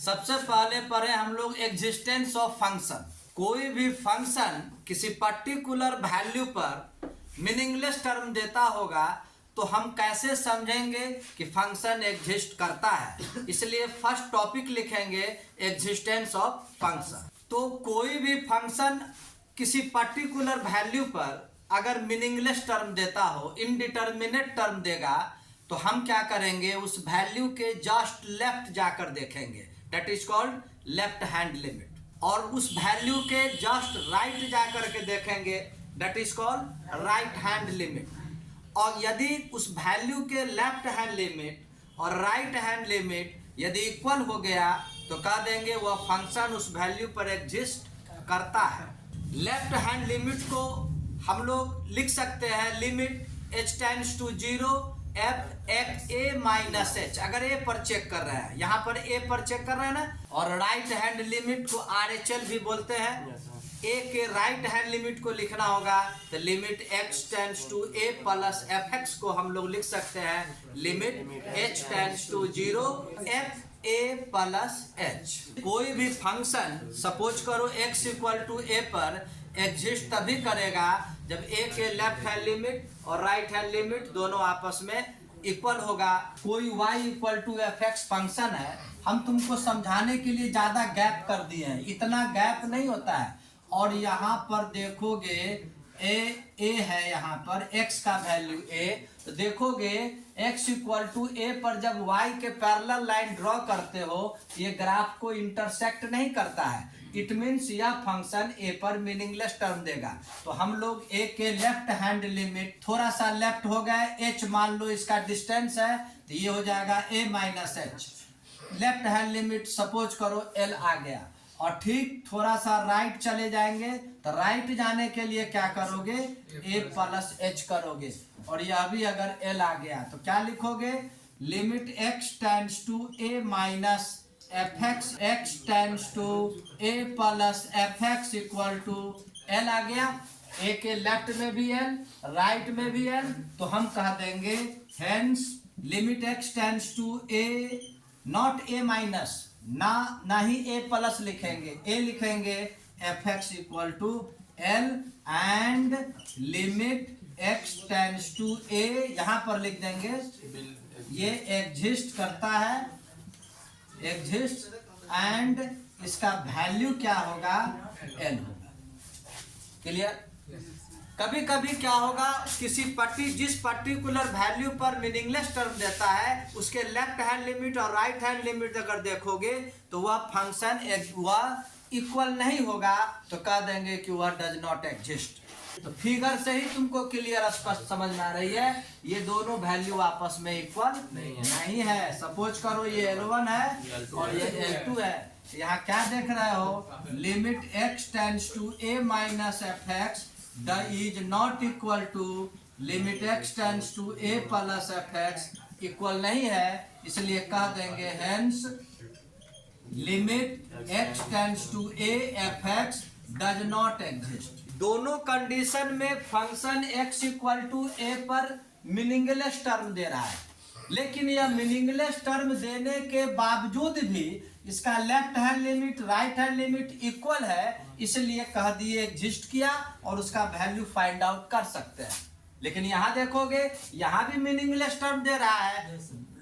सबसे पहले पढ़े हम लोग एग्जिस्टेंस ऑफ फंक्शन। कोई भी फंक्शन किसी पर्टिकुलर वैल्यू पर मीनिंगलेस टर्म देता होगा तो हम कैसे समझेंगे कि फंक्शन एग्जिस्ट करता है। इसलिए फर्स्ट टॉपिक लिखेंगे एग्जिस्टेंस ऑफ फंक्शन। तो कोई भी फंक्शन किसी पर्टिकुलर वैल्यू पर अगर मीनिंगलेस टर्म देता हो, इनडिटर्मिनेट टर्म देगा, तो हम क्या करेंगे, उस वैल्यू के जस्ट लेफ्ट जाकर देखेंगे, that is called left hand limit. और उस वैल्यू के जस्ट राइट जाकर के देखेंगे, that is called right hand limit. और यदि उस वैल्यू के लेफ्ट हैंड लिमिट और राइट हैंड लिमिट यदि इक्वल हो गया तो कह देंगे वह फंक्शन उस वैल्यू पर एग्जिस्ट करता है। लेफ्ट हैंड लिमिट को हम लोग लिख सकते हैं limit h tends to 0 f x a minus h। अगर a पर चेक कर रहे हैं, यहाँ पर a पर चेक कर रहे हैं ना। और राइट हैंड लिमिट को RHL भी बोलते हैं। a के राइट हैंड लिमिट को लिखना होगा तो limit x tends to a plus fx को हम लोग लिख सकते हैं limit h tends to 0 f a plus h। कोई भी फंक्शन सपोज करो x इक्वल टू a पर एग्जिस्ट तभी करेगा जब a के लेफ्ट हैंड लिमिट और राइट हैंड लिमिट दोनों आपस में इक्वल होगा। कोई y equal to fx function है, हम तुमको समझाने के लिए ज्यादा गैप कर दिए हैं, इतना गैप नहीं होता है। और यहाँ पर देखोगे a है, यहाँ पर x का वैल्यू a, तो देखोगे x इक्वल टू a पर जब y के पैरेलल लाइन ड्रॉ करते हो ये ग्राफ को इंटरसेक्ट नहीं करता है। इट मीन्स यह फंक्शन a पर मीनिंगलेस टर्म देगा। तो हम लोग a के लेफ्ट हैंड लिमिट थोड़ा सा लेफ्ट हो गए, h मान लो इसका डिस्टेंस है तो ये हो जाएगा a minus h। Left hand limit suppose करो l आ गया, और ठीक थोड़ा सा राइट चले जाएंगे तो राइट जाने के लिए क्या करोगे, a प्लस h करोगे। और यह भी अगर l आ गया तो क्या लिखोगे, limit x tends to a minus fx x tends to a plus fx equal to l आ गया। a के लेफ्ट में भी l, राइट में भी l, तो हम कह देंगे hence limit x tends to a not a minus, ना ही a प्लस लिखेंगे, a लिखेंगे fx equal to l and limit x tends to a यहाँ पर लिख देंगे ये एग्जिस्ट करता है, एग्जिस्ट एंड इसका वैल्यू क्या होगा, n होगा। क्लियर? कभी कभी क्या होगा, जिस पर्टिकुलर वैल्यू पर मीनिंगलेस टर्म देता है उसके लेफ्ट हैंड लिमिट और राइट हैंड लिमिट अगर देखोगे तो वह फंक्शन वह इक्वल नहीं होगा, तो कह देंगे कि वह डज नॉट एग्जिस्ट। तो फिगर से ही तुमको क्लियर स्पष्ट समझ में आ रही है, ये दोनों वैल्यू आपस में इक्वल नहीं है। सपोज करो ये L1 है और ये L2 है, यहाँ क्या देख रहे हो, limit x tends to a minus fx is not equal to limit x tends to a plus fx equal नहीं है, इसलिए कह देंगे hence limit x tends to a fx does not exist. दोनों कंडीशन में function x equal to a पर meaningless term दे रहा है, लेकिन यह मीनिंगलेस टर्म देने के बावजूद भी इसका left hand limit right hand limit equal है, इसलिए कह दिए एग्जिस्ट किया और उसका वैल्यू फाइंड आउट कर सकते हैं। लेकिन यहाँ देखोगे यहाँ भी मीनिंगलेस टर्म दे रहा है,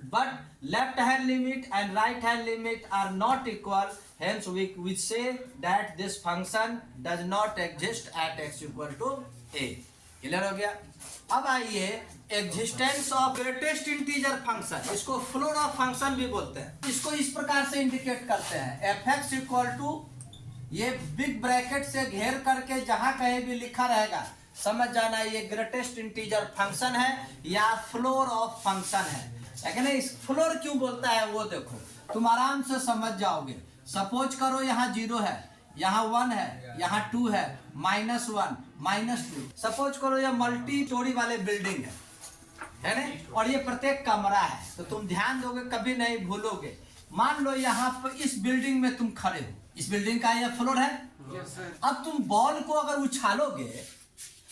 but left hand limit and right hand limit are not equal, hence we say that this function does not exist at x equal to a। Clear हो गया? अब आइए existence of greatest integer function, इसको floor of function भी बोलते हैं। इसको इस प्रकार से इंडिकेट करते हैं, fx इक्वल टू, ये बिग ब्रैकेट से घेर करके जहां कहीं भी लिखा रहेगा समझ जाना ये ग्रेटेस्ट इंटीजर फंक्शन है या फ्लोर ऑफ फंक्शन है। लेकिन इस फ्लोर क्यों बोलता है वो देखो, तुम आराम से समझ जाओगे। सपोज करो यहाँ 0 है, यहाँ 1 है, यहाँ 2 है, -1 -2। सपोज करो ये मल्टी स्टोरी वाले बिल्डिंग है ना, और ये प्रत्येक कमरा है, तो तुम ध्यान दोगे कभी नहीं भूलोगे। मान लो यहाँ पर इस बिल्डिंग में तुम खड़े हो, इस बिल्डिंग का ये फ्लोर है। अब तुम बॉल को अगर उछालोगे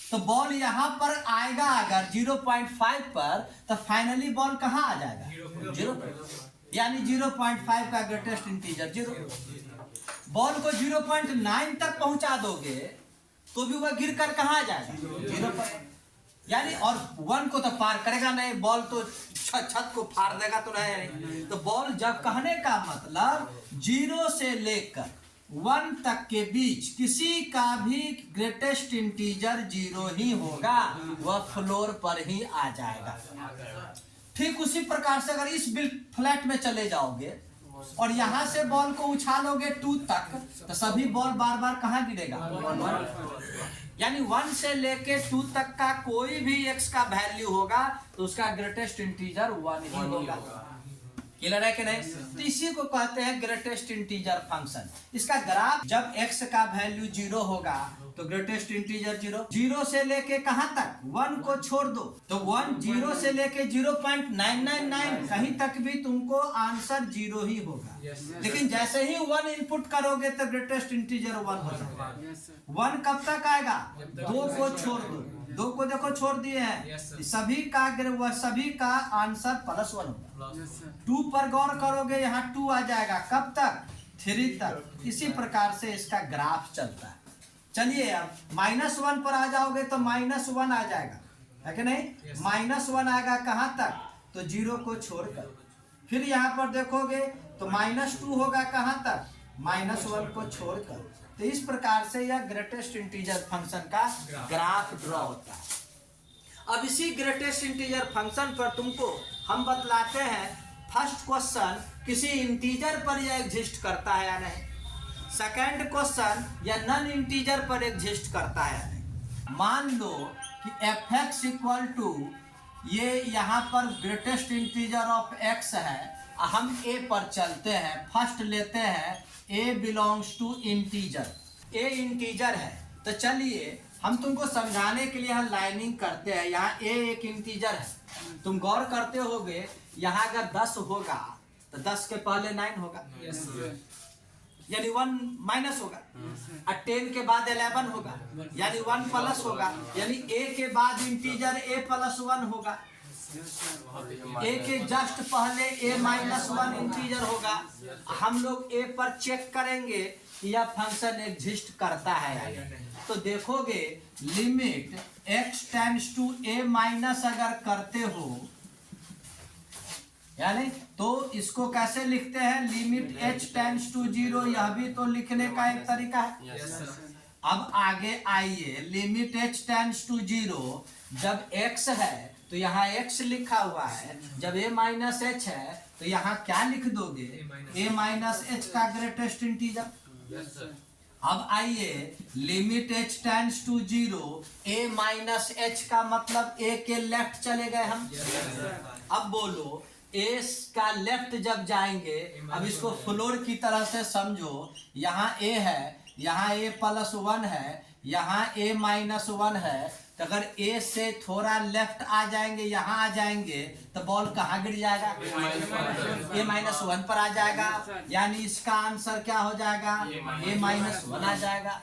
तो बॉल यहाँ पर आएगा अगर 0.5 पर, तो फाइनली बॉल कहाँ आ जाएगा, 0 पर। यानी 0.5 का ग्रेटेस्ट इंटीजर 0। बॉल को 0.9 तक पहुंचा दोगे तो भी वह गिर कर कहाँ जाएगा 0 पर, यानी और 1 को तो पार करेगा नहीं, बॉल तो छत को फाड़ देगा तो नहीं। तो बॉल जब कहने का मतलब 0 से लेकर 1 तक के बीच किसी का भी ग्रेटेस्ट इंटीजर 0 ही होगा, वह फ्लोर पर ही आ जाएगा। ठीक उसी प्रकार से अगर इस फ्लैट में चले जाओगे और यहां से बॉल को उछालोगे 2 तक, तो सभी बॉल बार बार कहां गिरेगा 1। यानी 1 से लेके 2 तक का कोई भी x का वैल्यू होगा तो उसका ग्रेटेस्ट इंटीजर 1 ही होगा। क्लियर है कि नहीं? तो इसी को कहते हैं ग्रेटेस्ट इंटीजर फंक्शन। इसका ग्राफ जब x का वैल्यू 0 होगा तो ग्रेटेस्ट इंटीजर 0, 0 से लेके कहां तक 1 को छोड़ दो तो 1, 0 से लेके 0.999 कहीं तक भी तुमको आंसर 0 ही होगा। लेकिन जैसे ही 1 इनपुट करोगे तो ग्रेटेस्ट इंटीजर 1 हो जाएगा। 1 कब तक आएगा 2 को छोड़ दो, 2 को देखो छोड़ दिए हैं, सभी का आंसर +1 होगा। 2 पर गौर करोगे यहाँ 2 आ जाएगा, कब तक 3 तक। इसी प्रकार से इसका ग्राफ चलता है। चलिए अब -1 पर आ जाओगे तो -1 आ जाएगा, है कि नहीं? -1 आएगा कहां तक तो 0 को छोड़कर। फिर यहाँ पर देखोगे तो -2 होगा कहां तक -1 को छोड़कर। तो इस प्रकार से यह ग्रेटेस्ट इंटीजर फंक्शन का ग्राफ ड्रॉ होता है। अब इसी ग्रेटेस्ट इंटीजर फंक्शन पर तुमको हम बतलाते हैं फर्स्ट क्वेश्चन किसी इंटीजर पर यह एग्जिस्ट करता है या नहीं, सेकंड क्वेश्चन या नॉन इंटीजर पर एग्जिस्ट करता है या नहीं। मान लो कि fx इक्वल टू ये यहाँ पर ग्रेटेस्ट इंटीजर ऑफ x है, हम a पर चलते हैं, फर्स्ट लेते हैं a belongs to integer, a integer है। तो चलिए हम तुमको समझाने के लिए हम लाइनिंग करते हैं। यहाँ a एक इंटीजर है, तुम गौर करते होगे यहाँ अगर 10 होगा तो 10 के पहले 9 होगा, यानी 1 माइनस होगा, और 10 के बाद 11 होगा यानी 1 प्लस होगा, यानी a के बाद इंटीजर a +1 होगा, a के जस्ट पहले a -1 इंटीजर होगा। हम लोग a पर चेक करेंगे कि यह फंक्शन एग्जिस्ट करता है। तो देखोगे limit x tends to a minus अगर करते हो, यानी तो इसको कैसे लिखते हैं लिमिट h टेंड्स टू 0, यह भी तो लिखने का एक तरीका है। अब आगे आइए, लिमिट h टेंड्स टू 0 जब x है तो यहाँ x लिखा हुआ है, जब a माइनस h है तो यहाँ क्या लिख दोगे a माइनस h का ग्रेटेस्ट इंटीजर। अब आइए limit h tends to 0 a minus h का मतलब a के लेफ्ट चले गए हम। अब बोलो a का लेफ्ट जब जाएंगे, अब इसको फ्लोर की तरह से समझो, यहाँ a है, यहाँ a +1 है, यहाँ a -1 है। तो अगर a से थोड़ा लेफ्ट आ जाएंगे, यहाँ आ जाएंगे तो बॉल कहाँ गिर जाएगा a -1 पर आ जाएगा, यानी इसका आंसर क्या हो जाएगा a -1 आ जाएगा।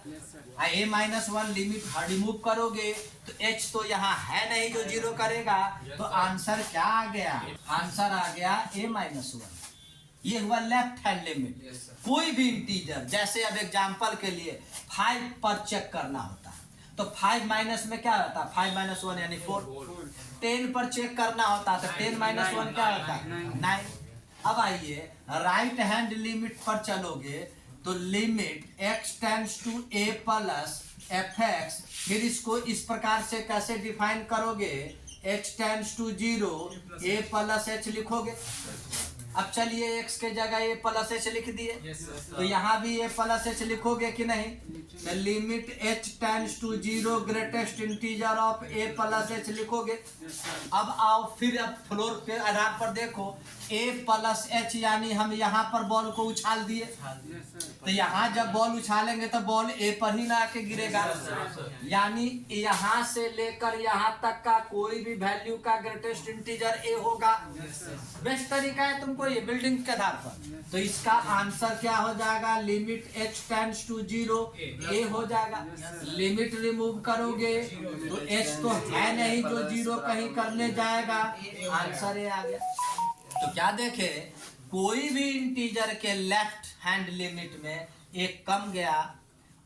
a -1 लिमिट रिमूव करोगे तो h तो यहाँ है नहीं जो 0 करेगा, तो आंसर क्या आ गया, आंसर आ गया a -1। ये हुआ लेफ्ट हैंड लिमिट। कोई भी इंटीजर, जैसे अब एग्जांपल के लिए 5 पर चेक करना होता है तो 5 माइनस में क्या होता है 5 - 1 यानी 4। 10 पर चेक करना होता है तो 10 - 1 क्या होता है 9। अब आइए राइट हैंड लिमिट पर चलोगे तो limit x tends to a plus fx, फिर इसको इस प्रकार से कैसे डिफाइन करोगे h tends to 0 a plus h लिखोगे। अब चलिए x के जगह a प्लस h लिख दिए, तो यहाँ भी a प्लस h लिखोगे कि नहीं। तो limit h tends to 0 greatest integer of a plus h लिखोगे। अब आओ फिर अब फ्लोर के आधार पर देखो a प्लस h, यानी हम यहाँ पर बॉल को उछाल दिए, तो यहाँ जब बॉल उछालेंगे तो बॉल a पर ही ना आके गिरेगा, यानी यहाँ से लेकर यहाँ तक का कोई भी वैल्यू का ग्रेटेस्ट इंटीजर a होगा। बेस्ट तरीका है तुमको ये बिल्डिंग के आधार पर। तो इसका आंसर क्या हो जाएगा limit h tends to 0 a हो जाएगा। लिमिट रिमूव करोगे तो h तो है नहीं जो 0 कहीं करने जाएगा, आंसर a आ गया। तो क्या देखे कोई भी इंटीजर के लेफ्ट हैंड लिमिट में एक कम गया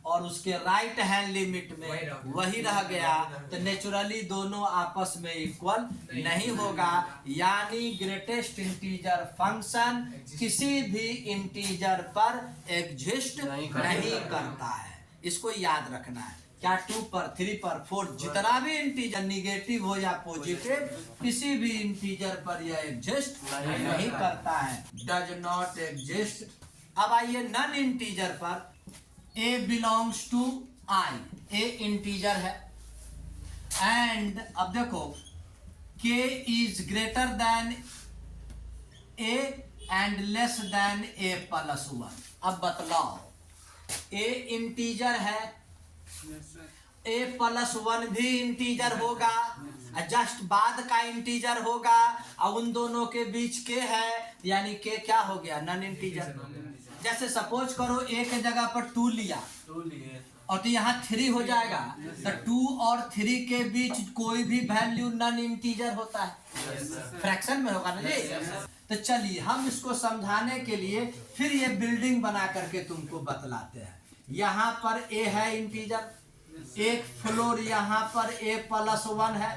और उसके राइट हैंड लिमिट में वही रह गया तो नेचुरली दोनों आपस में इक्वल नहीं होगा। यानी ग्रेटेस्ट इंटीजर फंक्शन किसी भी इंटीजर पर एग्जिस्ट नहीं करता है। इसको याद रखना है। क्या 2 पर 3 पर 4 जितना भी इंटीजर निगेटिव हो या पॉजिटिव किसी भी इंटीजर पर यह एग्जिस्ट नहीं करता है, डज नॉट एग्जिस्ट। अब आइए नॉन इंटीजर पर a belongs to I, a integer है एंड अब देखो k is greater than a and less than a plus 1। अब बतलाओ a इंटीजर है, a प्लस 1 भी इंटीजर होगा, जस्ट बाद का इंटीजर होगा और उन दोनों के बीच k है, यानी k क्या हो गया, नॉन इंटीजर। जैसे सपोज करो a के जगह पर 2 लिया और तो यहाँ 3 हो जाएगा, तो 2 और 3 के बीच कोई भी वैल्यू नॉन इंटीजर होता है, फ्रैक्शन में होगा ना जी। तो चलिए हम इसको समझाने के लिए फिर ये बिल्डिंग बना करके तुमको बतलाते हैं। यहाँ पर a है इंटीजर, एक फ्लोर यहाँ पर a प्लस 1 है।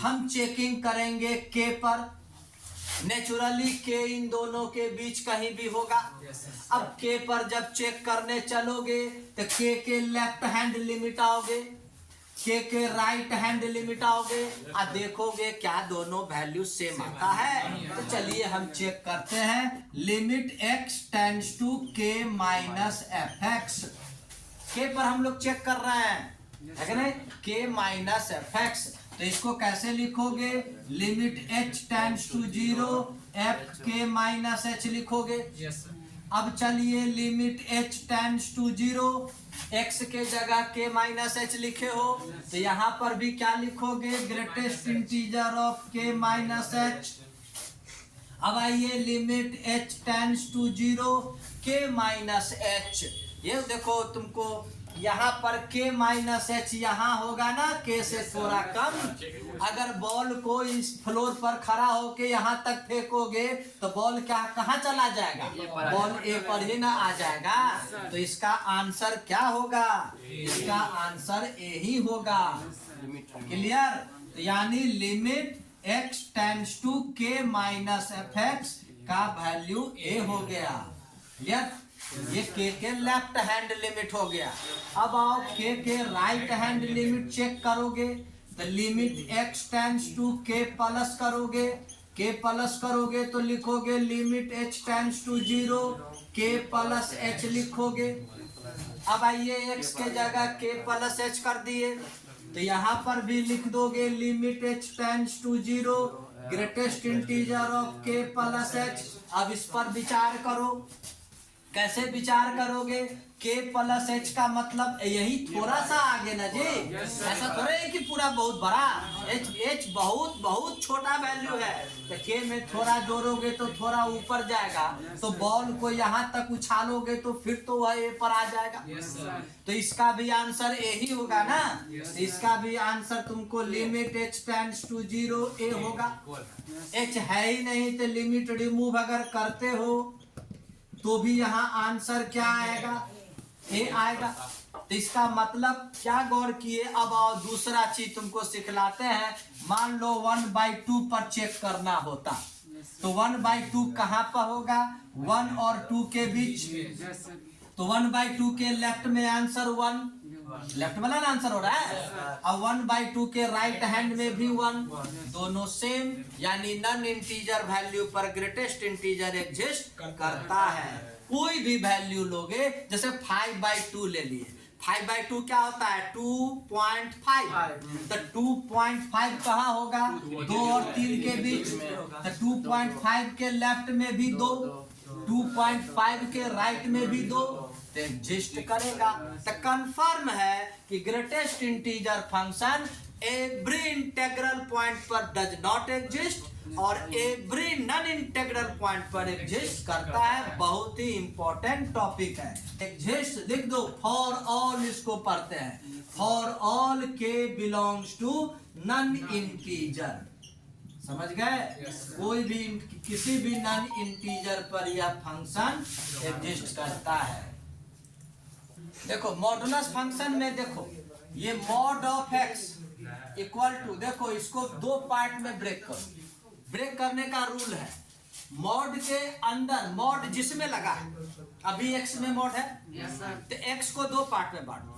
हम चेकिंग करेंगे k पर, नेचुरली k इन दोनों के बीच कहीं भी होगा। अब k पर जब चेक करने चलोगे तो k के लेफ्ट हैंड लिमिट आओगे, k के राइट हैंड लिमिट आओगे और देखोगे क्या दोनों वैल्यू सेम आता है। तो चलिए हम चेक करते हैं। Limit x tends to k minus f x, k पर हम लोग चेक कर रहे हैं, है ना, k माइनस एफ एक्स। तो इसको कैसे लिखोगे, limit h tends to 0 f k minus h लिखोगे। अब चलिए limit h tends to 0 x के जगह k माइनस h लिखे हो तो यहाँ पर भी क्या लिखोगे, greatest integer of k minus h। अब आइए limit h tends to 0 k minus h, ये देखो तुमको यहाँ पर k माइनस h यहाँ होगा ना, k से थोड़ा कम। अगर बॉल को इस फ्लोर पर खड़ा होके यहाँ तक फेंकोगे तो बॉल क्या कहाँ चला जाएगा, बॉल a पर ही ना आ जाएगा। तो इसका आंसर क्या होगा, इसका आंसर a ही होगा। क्लियर। तो यानी limit x tends to k minus f x का वैल्यू a हो गया। क्लियर। ये k के लेफ्ट हैंड लिमिट हो गया। अब आओ k के राइट हैंड लिमिट चेक करोगे तो limit x tends to k plus करोगे, k प्लस करोगे तो लिखोगे limit h tends to 0 k plus h लिखोगे। अब आइए x के जगह k प्लस h कर दिए तो यहाँ पर भी लिख दोगे limit h tends to 0 greatest integer of k plus h। अब इस पर विचार करो, कैसे विचार करोगे, k प्लस h का मतलब यही थोड़ा सा आगे ना जी, ऐसा थोड़ा है कि पूरा बहुत बड़ा, h बहुत बहुत छोटा वैल्यू है तो k में थोड़ा जोड़ोगे तो थोड़ा ऊपर जाएगा, तो बॉल को यहाँ तक उछालोगे तो फिर तो वह a पर आ जाएगा। तो इसका भी आंसर a ही होगा ना। इसका भी आंसर तुमको limit h tends to 0 a होगा। h है ही नहीं तो लिमिट रिमूव अगर करते हो तो भी यहाँ आंसर क्या आएगा, ए आएगा। तो इसका मतलब क्या गौर किए। अब आओ दूसरा चीज तुमको सिखलाते हैं। मान लो 1/2 पर चेक करना होता तो 1/2 कहाँ पर होगा, 1 और 2 के बीच। तो 1/2 के लेफ्ट में आंसर 1, लेफ्ट वाला आंसर हो रहा है, और 1/2 के राइट हैंड में भी 1, दोनों सेम। यानी नॉन इंटीजर वैल्यू पर ग्रेटेस्ट इंटीजर एग्जिस्ट करता है। कोई भी वैल्यू लोगे, जैसे 5/2 ले लिए, 5/2 क्या होता है, 2.5। तो 2.5 कहाँ होगा, 2 और 3 के बीच। तो 2.5 के लेफ्ट में भी 2, 2.5 के राइट में भी 2, एग्जिस्ट करेगा। तो कंफर्म है कि greatest integer function every integral point पर डज नॉट एग्जिस्ट और एवरी नॉन इंटीग्रल पॉइंट पर एग्जिस्ट करता है। बहुत ही इंपॉर्टेंट टॉपिक है। एग्जिस्ट लिख दो, फॉर ऑल इसको पढ़ते हैं। फॉर ऑल के बिलोंग्स टू नॉन इंटीजर, समझ गए? कोई भी किसी भी नॉन इंटीजर पर यह फंक्शन एग्जिस्ट करता है। देखो मॉडुलस फंक्शन में देखो ये mod of x equal to, देखो इसको दो पार्ट में ब्रेक करो। ब्रेक करने का रूल है, मॉड के अंदर मॉड जिसमें लगा है, अभी एक्स में मॉड है तो एक्स को दो पार्ट में बांटो।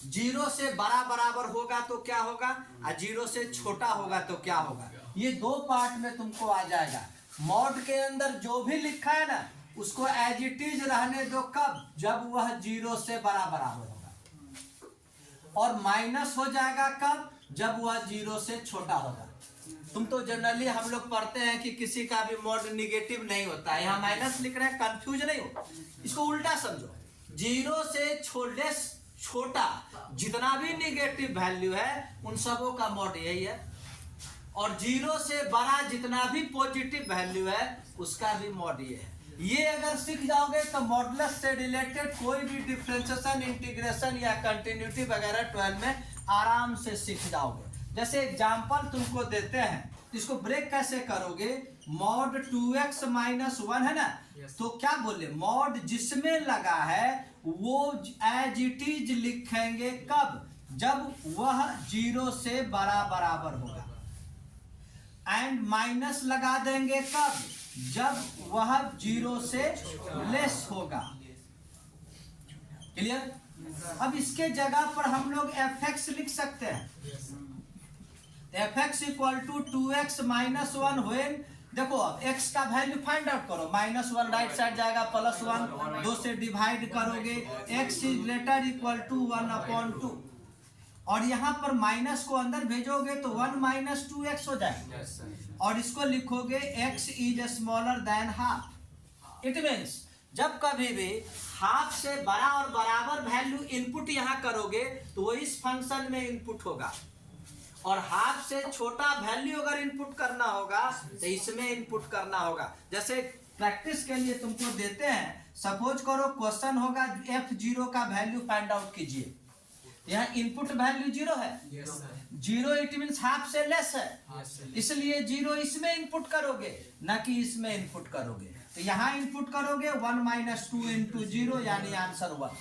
जीरो से बड़ा बराबर होगा तो क्या होगा, और जीरो से छोटा होगा तो क्या होगा, ये दो पार्ट में तुमको आ जाएगा। मॉड के अंदर जो भी लिखा है ना उसको एज इट इज रहने दो, कब, जब वह जीरो से बड़ा बराबर होगा, और माइनस हो जाएगा कब, जब वह जीरो से छोटा होगा। तुम तो जनरली हम लोग पढ़ते हैं कि किसी का भी मॉड निगेटिव नहीं होता है, यहाँ माइनस लिख रहे हैं, कंफ्यूज नहीं हो, इसको उल्टा समझो। जीरो से छोटा जितना भी निगेटिव वैल्यू है उन सबों का मॉड यही है, और जीरो से बड़ा जितना भी पॉजिटिव वैल्यू है उसका भी मॉड ये है। ये अगर सीख जाओगे तो मॉडुलस से रिलेटेड कोई भी डिफरेंशिएशन, इंटीग्रेशन या कंटिन्यूटी वगैरह 12 में आराम से सीख जाओगे। जैसे एग्जांपल तुमको देते हैं, इसको ब्रेक कैसे करोगे, मॉड 2x माइनस 1 है ना, तो क्या बोले, मॉड जिसमें लगा है वो एज इट इज लिखेंगे कब, जब वह जीरो से बड़ा बराबर होगा, एंड माइनस लगा देंगे कब, जब वह जीरो से लेस होगा। क्लियर? अब इसके जगह पर हम लोग fx लिख सकते हैं, fx equal to 2x minus 1 when, देखो अब x का वैल्यू फाइंड आउट करो, -1 राइट साइड जाएगा, +1 2 से डिवाइड करोगे, x is greater equal to 1/2, और यहाँ पर माइनस को अंदर भेजोगे तो 1 - 2x हो जाएगा, और इसको लिखोगे x is smaller than half. It means जब कभी भी हाफ से बड़ा और बराबर वैल्यू इनपुट यहाँ करोगे तो वो इस फंक्शन में इनपुट होगा, और हाफ से छोटा वैल्यू अगर इनपुट करना होगा तो इसमें इनपुट करना होगा। जैसे प्रैक्टिस के लिए तुमको देते हैं, सपोज करो क्वेश्चन होगा f0 का वैल्यू फाइंड आउट कीजिए, यहाँ इनपुट वैल्यू 0 है, जीरो इट मीन्स हाफ से लेस है, इसलिए 0 इसमें इनपुट करोगे ना कि इसमें इनपुट करोगे। तो यहाँ इनपुट करोगे 1 - 2 × 0 यानी आंसर 1।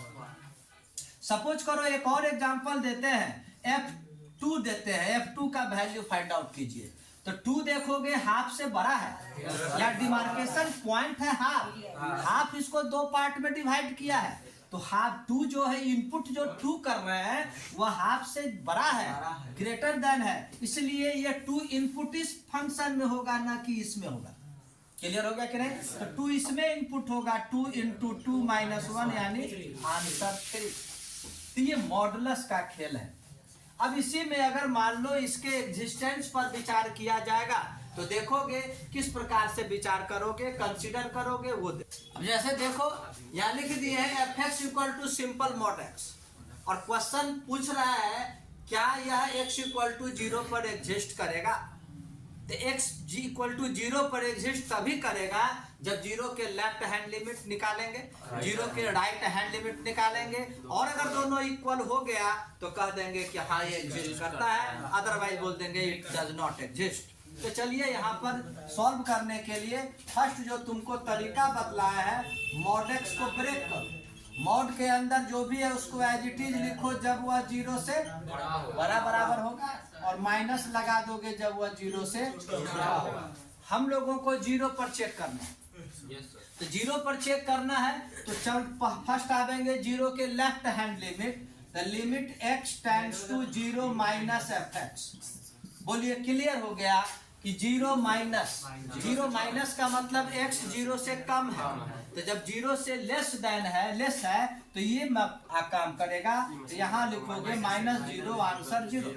सपोज करो एक और एग्जांपल देते हैं, f2 देते हैं, f2 का वैल्यू फाइंड आउट कीजिए, तो 2 देखोगे हाफ से बड़ा है, या डिमार्केशन पॉइंट है हाफ इसको दो पार्ट में डिवाइड किया है, तो हाफ 2 जो है इनपुट जो 2 कर रहे हैं वह हाफ से बड़ा है, ग्रेटर देन है, इसलिए ये 2 इनपुट इस फंक्शन में होगा ना कि इसमें होगा। क्लियर हो गया कि नहीं? तो 2 इसमें इनपुट होगा, 2 × 2 - 1 यानी आंसर 3। तो ये मॉडुलस का खेल है। अब इसी में अगर मान लो इसके एग्जिस्टेंस पर विचार किया जाएगा तो देखोगे किस प्रकार से विचार करोगे, कंसीडर करोगे वो अब जैसे देखो यहाँ लिख दिए है fx equal to simple mod x, और क्वेश्चन पूछ रहा है क्या यह x इक्वल टू 0 पर एग्जिस्ट करेगा, तो x इक्वल टू 0 पर एग्जिस्ट तभी करेगा जब 0 के लेफ्ट हैंड लिमिट निकालेंगे, 0 के राइट हैंड लिमिट निकालेंगे, और अगर दोनों इक्वल हो गया तो कह देंगे कि हाँ ये एग्जिस्ट करता है, अदरवाइज बोल देंगे इट डज नॉट एग्जिस्ट। तो चलिए यहाँ पर सॉल्व करने के लिए फर्स्ट जो तुमको तरीका बतलाया है, मॉड एक्स को ब्रेक करो, मॉड के अंदर जो भी है उसको एज इट इज लिखो जब वह 0 से बड़ा बराबर होगा, और माइनस लगा दोगे जब वह 0 से छोटा होगा। हम लोगों को 0 पर चेक करना है, तो 0 पर चेक करना है तो चल फर्स्ट आवेंगे 0 के left hand limit, the limit x tends to 0 - fx। बोलिए क्लियर हो गया कि 0 माइनस का मतलब x 0 से कम है, तो जब 0 से लेस है तो ये काम करेगा, तो यहाँ लिखोगे -0 आंसर 0।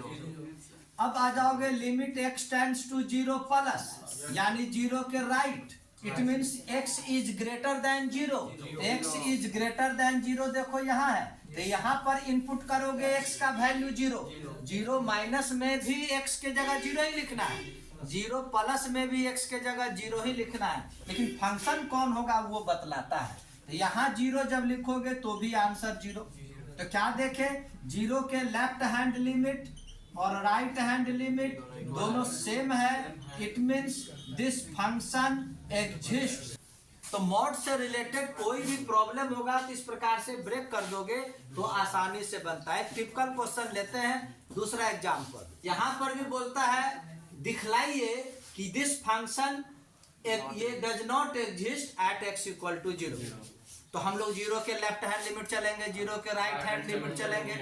अब आ जाओगे limit x tends to 0 plus, यानी 0 के right, it means x is greater than 0, x is greater than 0 देखो यहाँ है, तो यहाँ पर इनपुट करोगे x का वैल्यू 0 माइनस में भी x के जगह 0 ही लिखना है, 0 प्लस में भी x के जगह 0 ही लिखना है, लेकिन फंक्शन कौन होगा वो बतलाता है। तो यहाँ 0 जब लिखोगे तो भी आंसर 0। तो क्या देखे, 0 के लेफ्ट हैंड लिमिट और राइट हैंड लिमिट दोनों सेम है, it means this function exist. तो मॉड से रिलेटेड कोई भी प्रॉब्लम होगा तो इस प्रकार से ब्रेक कर दोगे तो आसानी से बनता है। टिपिकल क्वेश्चन लेते हैं दूसरा एग्जाम्पल। यहाँ पर भी बोलता है दिखलाइए कि दिस फंक्शन ये does not exist at x equal to 0। तो हम लोग 0 के लेफ्ट हैंड लिमिट चलेंगे, 0 के राइट हैंड लिमिट चलेंगे,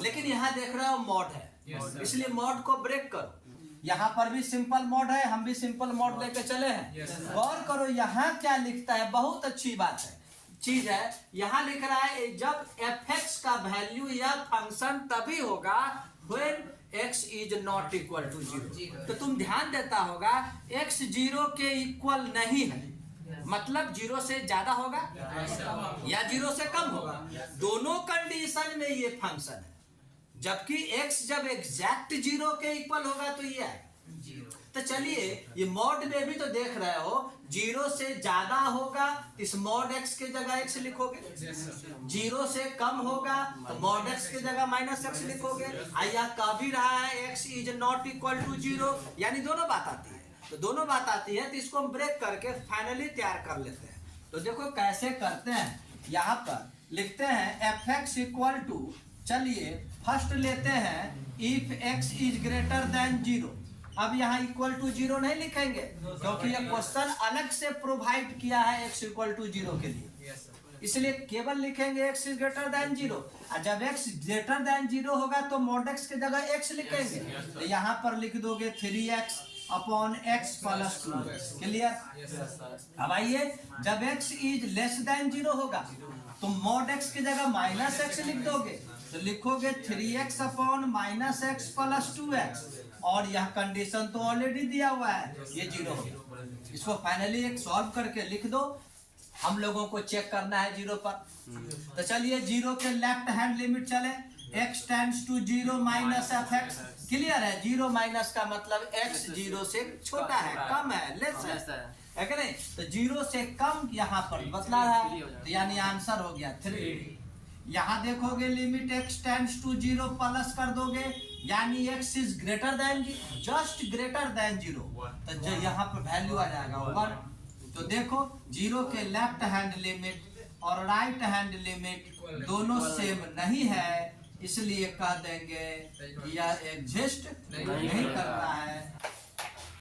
लेकिन यहाँ देख रहे हो मॉड है, इसलिए मॉड को ब्रेक करो। यहाँ पर भी सिंपल मॉड है, हम भी सिंपल मॉड लेके चले हैं। गौर करो यहाँ क्या लिखता है, बहुत अच्छी बात है चीज है। यहाँ लिख रहा है जब fx का वैल्यू या फंक्शन तभी होगा when x is not equal to 0। तो तुम ध्यान देता होगा x 0 के इक्वल नहीं है, मतलब 0 से ज्यादा होगा या 0 से कम होगा, दोनों कंडीशन में ये फंक्शन है। जबकि x जब एग्जैक्ट 0 के इक्वल होगा तो ये है। तो चलिए ये मॉड में भी तो देख रहे हो 0 से ज्यादा होगा, इस मॉड x के जगह x लिखोगे, 0 से कम होगा तो मॉड x के जगह माइनस x लिखोगे। या कह भी रहा है x is not equal to 0, यानी दोनों बात आती है। तो दोनों बात आती है तो इसको हम ब्रेक करके फाइनली तैयार कर लेते हैं। तो देखो कैसे करते हैं, यहाँ पर लिखते हैं fx इक्वल टू, चलिए फर्स्ट लेते हैं if x is greater than 0। अब यहाँ इक्वल टू 0 नहीं लिखेंगे क्योंकि ये क्वेश्चन अलग से प्रोवाइड किया है x इक्वल टू 0 के लिए, इसलिए केवल लिखेंगे x इज ग्रेटर देन 0। और जब x ग्रेटर देन 0 होगा तो मॉड x के जगह x लिखेंगे, तो यहाँ पर लिख दोगे 3x upon x plus 2। Clear. अब आइए जब x इज लेस देन 0 होगा तो मॉड x की जगह माइनस x लिख दोगे, तो लिखोगे 3x upon minus x plus 2x, और यह कंडीशन तो ऑलरेडी दिया हुआ है, ये 0 होगा। इसको फाइनली एक सॉल्व करके लिख दो, हम लोगों को चेक करना है 0 पर। तो चलिए 0 के लेफ्ट हैंड लिमिट चले, x tends to 0 minus fx। Clear है, 0 माइनस का मतलब x 0 से छोटा है, कम है, लेस है कि नहीं। तो 0 से कम यहाँ पर बतला रहा है, तो यानी आंसर हो गया 3। यहाँ देखोगे limit x tends to 0 plus कर दोगे, यानी x is greater than, just greater than 0, तो यहाँ पर वैल्यू आ जाएगा 1। तो देखो 0 के लेफ्ट हैंड लिमिट और राइट हैंड लिमिट दोनों सेम नहीं है, इसलिए कह देंगे यह एग्जिस्ट नहीं करता है।